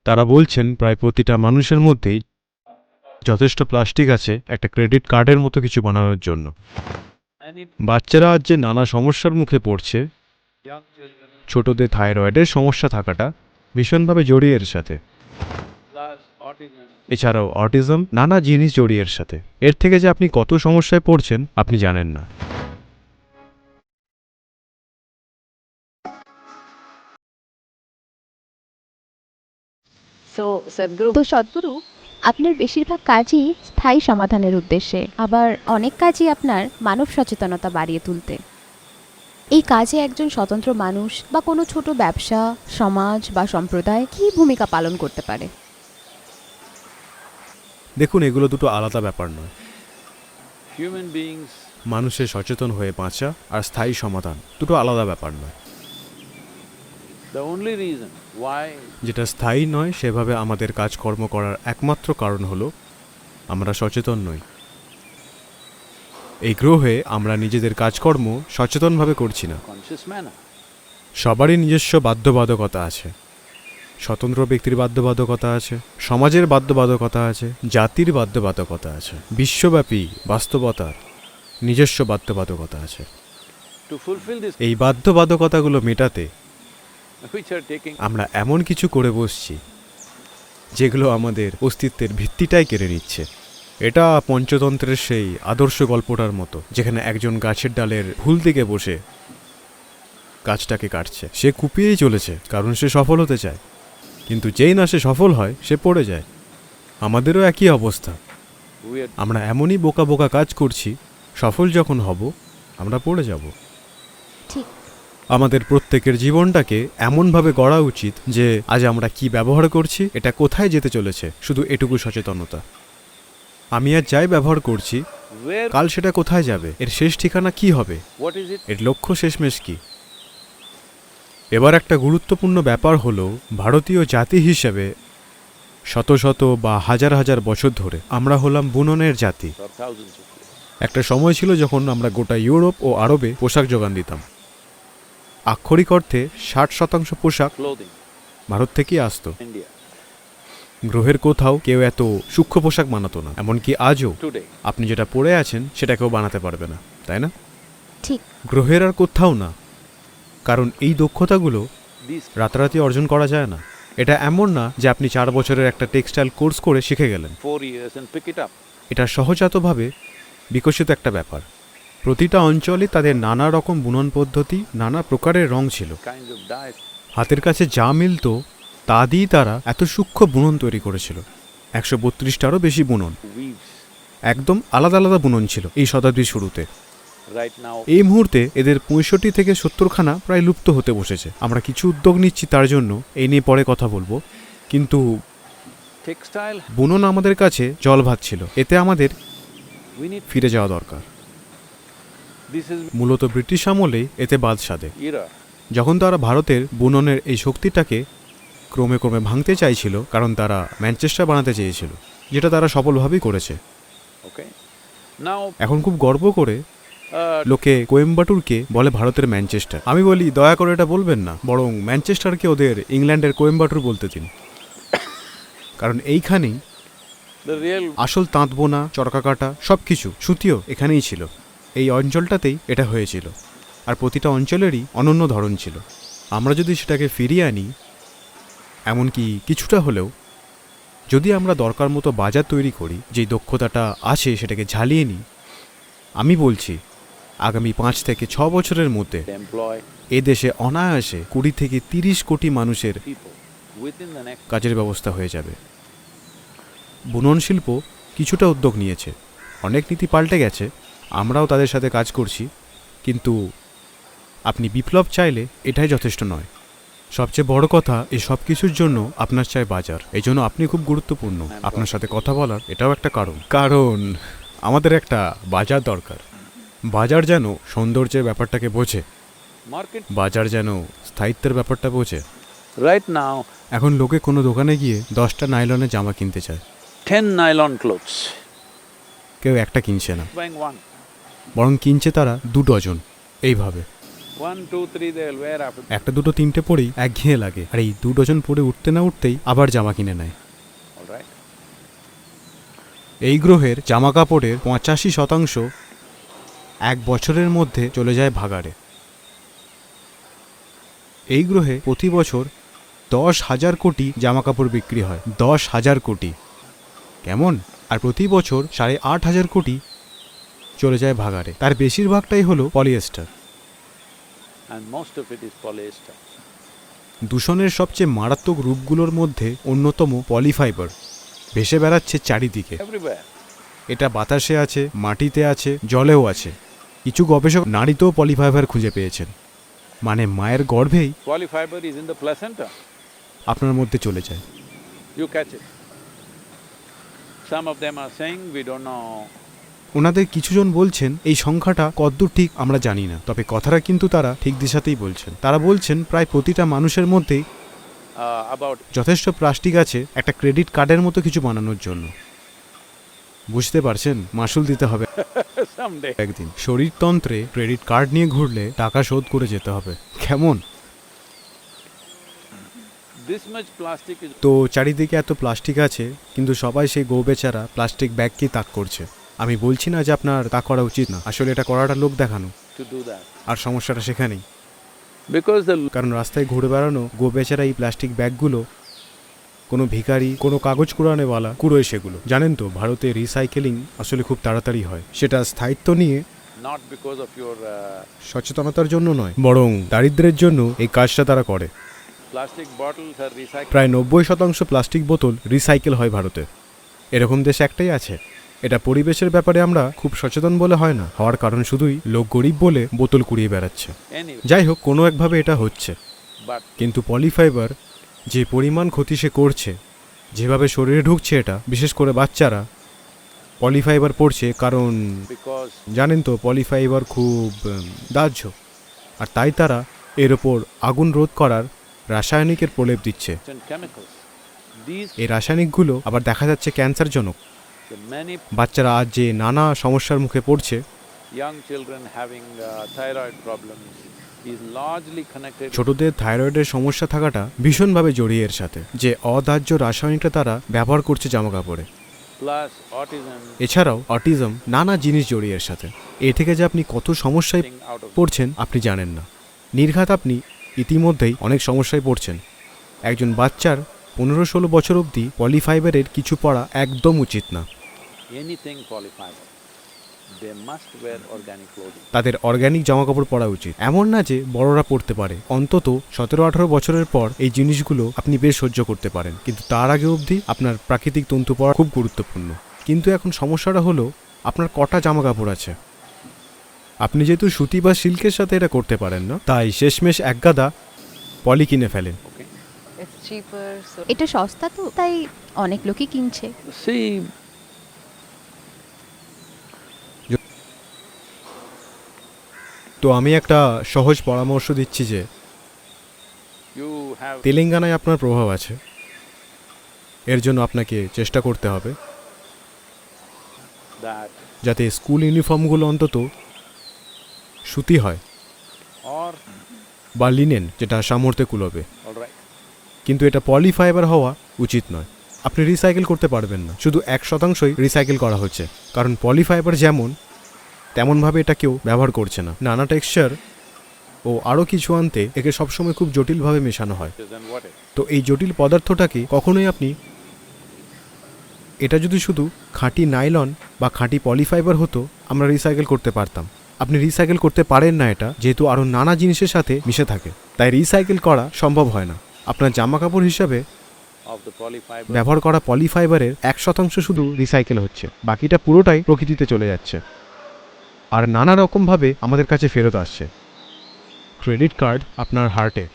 তারা বলছেন প্রায় প্রতিটা মানুষের মধ্যেই যথেষ্ট প্লাস্টিক আছে একটা ক্রেডিট কার্ডের মতো কিছু বানানোর জন্য। বাচ্চারা আজ যে নানা সমস্যার মুখে পড়ছে, ছোটদের থাইরয়েডের সমস্যা থাকাটা ভীষণভাবে জড়িয়ে এর সাথে। এছাড়াও অটিজম, নানা জিনিস জড়িয়ে এর সাথে। এর থেকে যে আপনি কত সমস্যায় পড়ছেন আপনি জানেন না। তো সদ্গুরু, আপনার বেশিরভাগ কাজই স্থায়ী সমাধানের উদ্দেশ্যে, আবার অনেক কাজই আপনার মানব সচেতনতা বাড়িয়ে তুলতে। এই কাজে একজন স্বতন্ত্র মানুষ বা কোনো ছোট ব্যবসা, সমাজ বা সম্প্রদায় কী ভূমিকা পালন করতে পারে? দেখুন, এগুলো দুটো আলাদা ব্যাপার নয়। মানুষের সচেতন হয়ে বাঁচা আর স্থায়ী সমাধান দুটো আলাদা ব্যাপার নয়। যেটা স্থায়ী নয় সেভাবে আমাদের কাজকর্ম করার একমাত্র কারণ হলো আমরা সচেতন নই। এই গ্রহে আমরা নিজেদের কাজকর্ম সচেতনভাবে করছি না। সবারই নিজস্ব বাধ্যবাধকতা আছে। স্বতন্ত্র ব্যক্তির বাধ্যবাধকতা আছে, সমাজের বাধ্যবাধকতা আছে, জাতির বাধ্যবাধকতা আছে, বিশ্বব্যাপী বাস্তবতার নিজস্ব বাধ্যবাধকতা আছে। এই বাধ্যবাধকতাগুলো মেটাতে আমরা এমন কিছু করে বসছি যেগুলো আমাদের অস্তিত্বের ভিত্তিটাই কেড়ে নিচ্ছে। এটা পঞ্চতন্ত্রের সেই আদর্শ গল্পটার মতো, যেখানে একজন গাছের ডালের ভুল দিকে বসে গাছটাকে কাটছে। সে কুপিয়েই চলেছে কারণ সে সফল হতে চায়, কিন্তু যেই না সে সফল হয় সে পড়ে যায়। আমাদেরও একই অবস্থা। আমরা এমনই বোকা বোকা কাজ করছি, সফল যখন হব আমরা পড়ে যাব। ঠিক। আমাদের প্রত্যেকের জীবনটাকে এমনভাবে গড়া উচিত যে আজ আমরা কি ব্যবহার করছি, এটা কোথায় যেতে চলেছে, শুধু এটুকু সচেতনতা। আমি আজ যাই ব্যবহার করছি, কাল সেটা কোথায় যাবে, এর শেষ ঠিকানা কি হবে, এর লক্ষ্য শেষমেশ কি। এবার একটা গুরুত্বপূর্ণ ব্যাপার হলো, ভারতীয় জাতি হিসেবে শত শত বা হাজার হাজার বছর ধরে আমরা হলাম বুননের জাতি। একটা সময় ছিল যখন আমরা গোটা ইউরোপ ও আরবে পোশাক যোগান দিতাম। আক্ষরিক অর্থে 60% পোশাক ভারত থেকেই আসতো। গ্রহের কোথাও কেউ এত সূক্ষ্ম পোশাক বানাতো না। এমনকি আজও আপনি যেটা পরে আছেন সেটা কেউ বানাতে পারবে না, তাই না? ঠিক। গ্রহের আর কোথাও না, কারণ এই দক্ষতাগুলো রাতারাতি অর্জন করা যায় না। এটা এমন না যে আপনি 4 বছরের একটা টেক্সটাইল কোর্স করে শিখে গেলেন। এটা সহজাতভাবে বিকশিত একটা ব্যাপার। প্রতিটা অঞ্চলে তাদের নানা রকম বুনন পদ্ধতি, নানা প্রকারের রং ছিল। হাতের কাছে যা মিলত তা দিয়েই তারা এত সূক্ষ্ম বুনন তৈরি করেছিল। 132টারও বেশি বুনন, একদম আলাদা আলাদা বুনন ছিল এই শতাব্দীর শুরুতে। এই মুহূর্তে এদের 65 থেকে 70খানা প্রায় লুপ্ত হতে বসেছে। আমরা কিছু উদ্যোগ নিচ্ছি তার জন্য, এই নিয়ে পরে কথা বলবো। কিন্তু বুনন আমাদের কাছে জল ভাত ছিল, এতে আমাদের ফিরে যাওয়া দরকার। মূলত ব্রিটিশ আমলেই এতে বাদ সাধে, যখন তারা ভারতের বুননের এই শক্তিটাকে ক্রমে ক্রমে ভাঙতে চাইছিল, কারণ তারা ম্যানচেস্টার বানাতে চেয়েছিল, যেটা তারা সফলভাবেই করেছে। এখন খুব গর্ব করে লোকে কোয়েম্বাটুরকে বলে ভারতের ম্যানচেস্টার। আমি বলি, দয়া করে এটা বলবেন না, বরং ম্যানচেস্টারকে ওদের ইংল্যান্ডের কোয়েম্বাটুর বলতে দিন। কারণ এইখানেই আসল তাঁত বোনা, চরকা কাটা, সব কিছু, সুতিও এখানেই ছিল। এই অঞ্চলটাতেই এটা হয়েছিল, আর প্রতিটা অঞ্চলেরই অনন্য ধরন ছিল। আমরা যদি সেটাকে ফিরিয়ে আনি, এমনকি কিছুটা হলেও যদি আমরা দরকার মতো বাজার তৈরি করি, যেই দক্ষতাটা আছে সেটাকে ঝালিয়ে নিই, আমি বলছি আগামী 5 থেকে 6 বছরের মধ্যে এ দেশে অনায়াসে 20 থেকে 30 কোটি মানুষের কাজের ব্যবস্থা হয়ে যাবে। বুনন শিল্প কিছুটা উদ্যোগ নিয়েছে, অনেক নীতি পাল্টে গেছে, আমরাও তাদের সাথে কাজ করছি। কিন্তু আপনি বিপ্লব চাইলে এটাই যথেষ্ট নয়। সবচেয়ে বড় কথা, এই সব কিছুর জন্য আপনার চাই বাজার। এই জন্য আপনি খুব গুরুত্বপূর্ণ। আপনার সাথে কথা বলার এটাও একটা কারণ আমাদের একটা বাজার দরকার। বাজার যেন সৌন্দর্যের ব্যাপারটাকে বোঝে, বাজার যেন স্থায়িত্বের ব্যাপারটা বোঝে। এখন লোকে কোনো দোকানে গিয়ে 10টা নাইলনের জামা কিনতে চায়, 10 nylon clothes. কেউ একটা কিনছে না, Buying one. বরং কিনছে তারা 2 ডজন। এইভাবে 1, 2, 3 they'll wear after. একটা দুটো তিনটে পরেই একঘেয়ে লাগে, আর এই 2 ডজন পরে উঠতে না উঠতেই আবার জামা কিনে নেয়। All right. এই গ্রহের জামা কাপড়ের 85% 1 বছরের মধ্যে চলে যায় ভাগাড়ে। এই গ্রহে প্রতি বছর 10,000 কোটি জামা কাপড় বিক্রি হয়, 10,000 কোটি। কেমন? আর প্রতি বছর 8,500 কোটি চলে যায় ভাগাড়ে। তার বেশিরভাগটাই হলো polyester. And most of it is polyester. দূষণের সবচেয়ে মারাত্মক রূপগুলোর মধ্যে অন্যতম পলিফাইবার ভেসে বেড়াচ্ছে চারিদিকে। Everywhere. এটা বাতাসে আছে, মাটিতে আছে, জলেও আছে। কিছু গবেষক নারীতেও পলিফাইবার খুঁজে পেয়েছেন, মানে মায়ের গর্ভেই Polyfiber is in the placenta. আপনার মধ্যে চলে যায়। You catch it. Some of them are saying we don't know. ওনাদের কিছুজন বলছেন এই সংখ্যাটা কতদূর ঠিক আমরা জানি না, তবে কথাটা কিন্তু তারা ঠিক দিশাতেই বলছেন। তারা বলছেন প্রায় প্রতিটা মানুষের মধ্যেই About যথেষ্ট প্লাস্টিক আছে একটা ক্রেডিট কার্ডের মতো কিছু বানানোর জন্য। বুঝতে পারছেন, মাসুল দিতে হবে someday. একদিন। শরীরতন্ত্রে ক্রেডিট কার্ড নিয়ে ঘুরলে টাকা শোধ করে যেতে হবে। কেমন? This much plastic is তো চারিদিকে এত প্লাস্টিক আছে, কিন্তু সবাই সেই গো বেচারা প্লাস্টিক ব্যাগকেই তাক করছে। আমি বলছি না যে আপনার তা করা উচিত না, আসলে এটা করাটা লোক দেখানো। to do that. আর সমস্যাটা সেখানেই, Because the কারণ রাস্তায় ঘুরে বেড়ানো গো বেচারা এই প্লাস্টিক ব্যাগগুলো কোনো ভিখারি, কোনো কাগজ কুড়ানেওয়ালা কুড়োয় সেগুলো। জানেন তো ভারতে রিসাইকেলিং আসলে খুব তাড়াতাড়ি হয়, সেটা স্থায়িত্ব নিয়ে not because of your সচেতনতার জন্য নয়, বরং দারিদ্র্যের জন্য এই কাজটা তারা করে। plastic bottles are recycled. প্রায় 90% প্লাস্টিক বোতল রিসাইকেল হয় ভারতে। এরকম দেশ একটাই আছে। এটা পরিবেশের ব্যাপারে আমরা খুব সচেতন বলে হয় না, হওয়ার কারণ শুধুই লোক গরিব বলে বোতল কুড়িয়ে বেড়াচ্ছে। Anyway, যাই হোক, কোনো একভাবে এটা হচ্ছে। but কিন্তু পলিফাইবার যে পরিমাণ ক্ষতি সে করছে, যেভাবে শরীরে ঢুকছে, এটা বিশেষ করে বাচ্চারা পলিফাইবার পড়ছে, কারণ because জানেন তো পলিফাইবার খুব দাহ্য, আর তাই তারা এর ওপর আগুন রোধ করার রাসায়নিকের প্রলেপ দিচ্ছে। and chemicals, these এই রাসায়নিকগুলো আবার দেখা যাচ্ছে ক্যান্সারজনক। the many বাচ্চারা আজ যে নানা সমস্যার মুখে পড়ছে, young children having thyroid problems is largely connected. ছোটদের থাইরয়েডের সমস্যা থাকাটা ভীষণভাবে জড়িয়ে এর সাথে, যে অদাহ্য রাসায়নিকটা তারা ব্যবহার করছে জামা কাপড়ে। Plus autism এছাড়াও অটিজম, নানা জিনিস জড়িয়ে এর সাথে। এ থেকে যে আপনি কত সমস্যায় thing out of পড়ছেন আপনি জানেন না। নির্ঘাত আপনি ইতিমধ্যেই অনেক সমস্যায় পড়ছেন। একজন বাচ্চার 15-16 বছর অবধি পলিফাইবারের কিছু পরা একদম উচিত না। anything polyfiber. They must wear organic clothing. তাদের অর্গ্যানিক জামাকাপড় পরা উচিত। এমন না যে বড়রা পড়তে পারে, অন্তত 17-18 বছরের পর এই জিনিসগুলো আপনি বেশ সহ্য করতে পারেন, কিন্তু তার আগে অবধি আপনার প্রাকৃতিক তন্তু পরা খুব গুরুত্বপূর্ণ। কিন্তু এখন সমস্যাটা হলো আপনার কটা জামাকাপড় আছে। আপনি যেহেতু সুতি বা সিল্কের সাথে এটা করতে পারেন না, তাই শেষমেশ একগাদা পলি কিনে ফেলেন। Okay. It's cheaper, so এটা সস্তা তো, তাই অনেক লোকই কিনছে। See, তো আমি একটা সহজ পরামর্শ দিচ্ছি যে you have তেলেঙ্গানায় আপনার প্রভাব আছে, এর জন্য আপনাকে চেষ্টা করতে হবে that যাতে স্কুল ইউনিফর্মগুলো অন্তত সুতি হয় or বা লিনেন, যেটা সামর্থ্যে কুলোবে। all right. কিন্তু এটা পলিফাইবার হওয়া উচিত নয়। আপনি রিসাইকেল করতে পারবেন না, শুধু 1%ই রিসাইকেল করা হচ্ছে, কারণ পলিফাইবার যেমন তেমনভাবে এটা কেউ ব্যবহার করছে না। নানা টেক্সচার ও আরও কিছু আনতে একে সবসময় খুব জটিলভাবে মেশানো হয়। Then what it? তো এই জটিল পদার্থটাকে কখনোই আপনি, এটা যদি শুধু খাঁটি নাইলন বা খাঁটি পলিফাইবার হতো আমরা রিসাইকেল করতে পারতাম। আপনি রিসাইকেল করতে পারেন না এটা, যেহেতু আরও নানা জিনিসের সাথে মিশে থাকে, তাই রিসাইকেল করা সম্ভব হয় না। আপনার জামা কাপড় হিসাবে Of the polyfiber. ব্যবহার করা পলিফাইবারের 1% শুধু রিসাইকেল হচ্ছে, বাকিটা পুরোটাই প্রকৃতিতে চলে যাচ্ছে আর নানা রকমভাবে আমাদের কাছে ফেরত আসছে। ক্রেডিট কার্ড আপনার হার্টে।